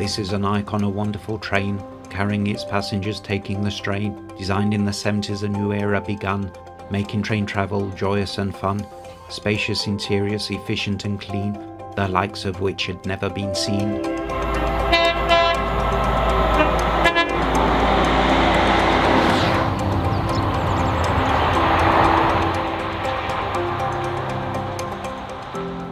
This is an icon, a wonderful train, carrying its passengers, taking the strain. Designed in the 70s, a new era begun, making train travel joyous and fun. Spacious interiors, efficient and clean, the likes of which had never been seen.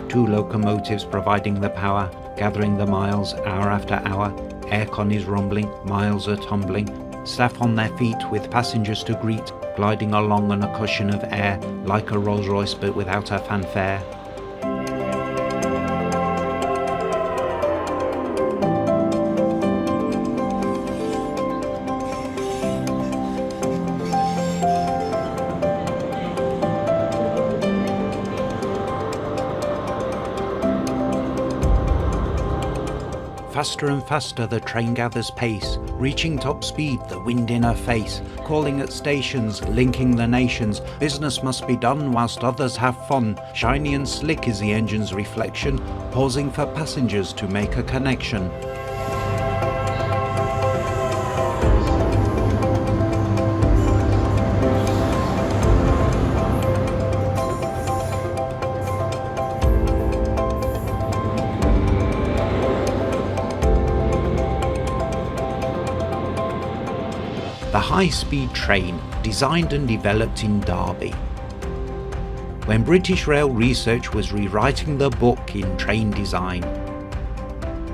Two locomotives providing the power, gathering the miles hour after hour. Aircon is rumbling, miles are tumbling. Staff on their feet with passengers to greet, gliding along on a cushion of air, like a Rolls Royce but without a fanfare. Faster and faster the train gathers pace, reaching top speed, the wind in her face, calling at stations, linking the nations. Business must be done whilst others have fun. Shiny and slick is the engine's reflection, pausing for passengers to make a connection. The high-speed train, designed and developed in Derby. When British Rail Research was rewriting the book in train design.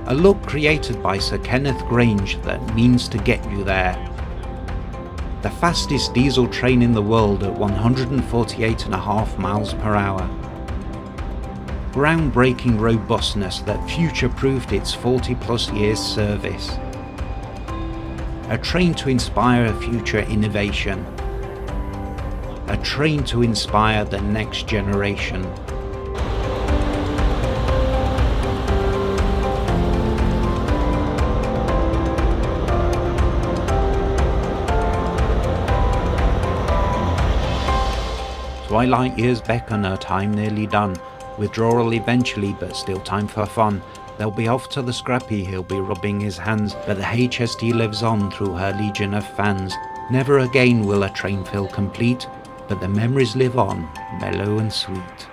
A look created by Sir Kenneth Grange that means to get you there. The fastest diesel train in the world at 148.5 miles per hour. Groundbreaking robustness that future-proofed its 40-plus years service. A train to inspire future innovation. A train to inspire the next generation. Twilight years beckon, her time nearly done. Withdrawal eventually, but still time for fun. They'll be off to the scrappy, he'll be rubbing his hands, but the HST lives on through her legion of fans. Never again will a train feel complete, but the memories live on, mellow and sweet.